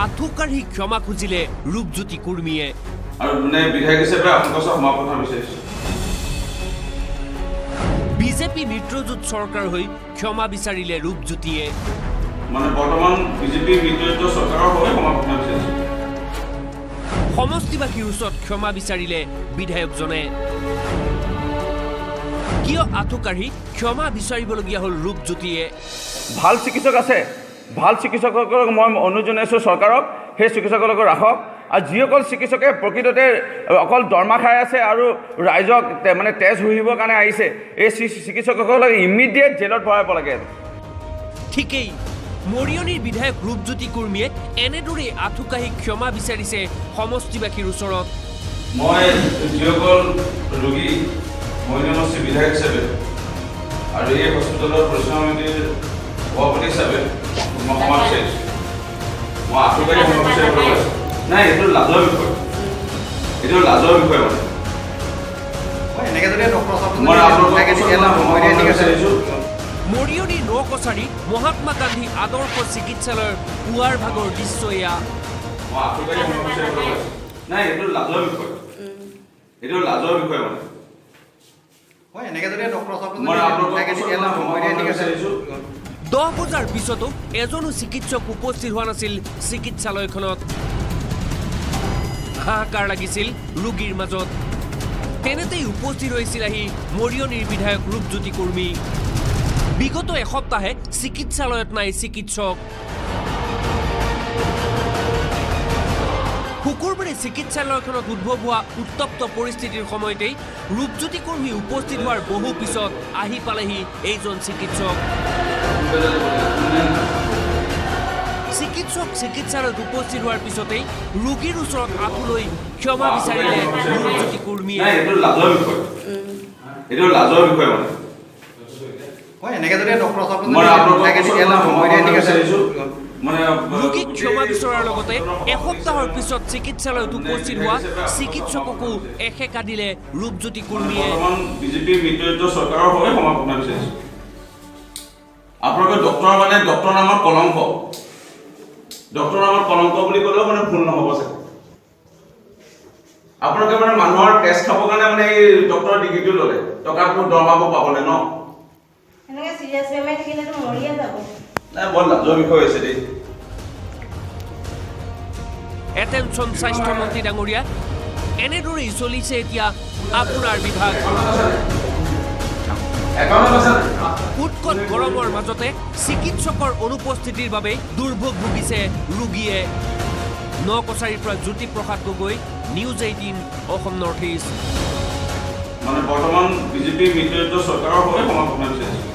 আঠুকাঢ়ি ক্ষমা খুজিলে ৰূপজ্যোতি কুৰ্মীয়ে আৰু বিধায়ক হিচাপে আপোনাক ক্ষমা প্ৰাৰ্থনা বিচাৰিছোঁ বিজেপি মিত্ৰজোঁট চৰকাৰ হৈ ক্ষমা বিচাৰিলে ৰূপজ্যোতিয়ে বৰ্তমান বিজেপি মিত্ৰজোঁট চৰকাৰৰ হৈ ক্ষমা প্ৰাৰ্থনা বিচাৰিছোঁ সমষ্টিবাসীৰ ওচৰত ক্ষমা বিচাৰিলে বিধায়কজনে কিয় আঠুকাঢ়ি ক্ষমা বিচাৰিবলগীয়া হ'ল ৰূপজ্যোতিয়ে ভাল চিকিৎসক আছে ভাল চিকিৎসকসকলক মই অনুৰোধ জনাইছোঁ চৰকাৰক সেই চিকিৎসকসকলক ৰাখক আৰু যিসকল চিকিৎসকে প্ৰকৃততে অকল দৰমহা খাই আছে আৰু ৰাইজক তেজ শুহিবৰ কাৰণে আহিছে এই চিকিৎসকসকলক ইমিডিয়েট জেলত ভৰাব লাগে ঠিকেই মৰিয়নিৰ বিধায়ক ৰূপজ্যোতি কুৰ্মীয়ে এনেদৰে আঠুকাঢ়ি ক্ষমা বিচাৰিছে সমষ্টিবাসীৰ ওচৰত মই যিসকল ৰোগী মৰিয়নি বিধায়ক হিচাপে আৰু এই হস্পিটেলৰ পৰিচালনা সমিতিৰ সভাপতি হিচাপে মই ক্ষমা বিচাৰিছোঁ মই আঠুকাঢ়ি ক্ষমা বিচাৰিবলৈ নাই এইটো লাজৰ বিষয় মৰিয়নি নকছাৰী মহাত্মা গান্ধী আদৰ্শ চিকিৎসালয়ৰ পুৱাৰ ভাগৰ দৃশ্য এয়া নাই এইটো লাজৰ বিষয় 10 বজাৰ পিছতো এজনো চিকিৎসক উপস্থিত হোৱা নাছিল চিকিৎসালয়খনত হাহাকাৰ লাগিছিল ৰোগীৰ মাজত তেনেতেই উপস্থিত হৈছিল আহি মৰিয়নিৰ বিধায়ক ৰূপজ্যোতি কুৰ্মী বিগত এসপ্তাহে চিকিৎসালয়ত নাই চিকিৎসক শুকুৰবাৰে চিকিৎসালয়খনত উদ্ভৱ হোৱা উত্তপ্ত পৰিস্থিতিৰ সময়তেই ৰূপজ্যোতি কুৰ্মী উপস্থিত হোৱাৰ বহু পিছত আহি পালেহি এইজন চিকিৎসক চিকিৎসালয়ত উপস্থিত হোৱাৰ পিছতেই ৰোগীৰ ওচৰত আঁঠুলৈ ক্ষমা বিচাৰিলে ৰূপজ্যোতি কুৰ্মীয়ে ৰোগীক ক্ষমা বিচৰাৰ লগতে এসপ্তাহৰ পিছত চিকিৎসালয়ত উপস্থিত হোৱা চিকিৎসককো এসেকা দিলে ৰূপজ্যোতি কুৰ্মীয়ে বিজেপি মিত্ৰজোঁট চৰকাৰৰ হৈ ক্ষমা প্ৰাৰ্থনা বিচাৰিছোঁ আপোনালোকে ডক্টৰ নামৰ কলংক বুলি ক'লেও ভুল নহ'ব চাগে আপোনালোকে মানুহৰ টেষ্ট খাবৰ কাৰণে এই ডক্টৰৰ ডিগ্ৰীটো ল'লে টকাটো দৰমহাবোৰ পাবলৈ ন নাই বৰ লাজৰ বিষয় হৈছে দেই এটেনশ্যন স্বাস্থ্যমন্ত্ৰী ডাঙৰীয়া এনেদৰেই চলিছে এতিয়া আপোনাৰ বিভাগ উৎকট গৰমৰ মাজতে চিকিৎসকৰ অনুপস্থিতিৰ বাবে দুৰ্ভোগ ভুগিছে ৰোগীয়ে নকছাৰীৰ পৰা Jyotiprasad Gogoi news 18 Assam north east বৰ্তমান বিজেপি মিত্ৰজোঁট চৰকাৰৰ হৈ ক্ষমা প্ৰাৰ্থনা বিচাৰিছোঁ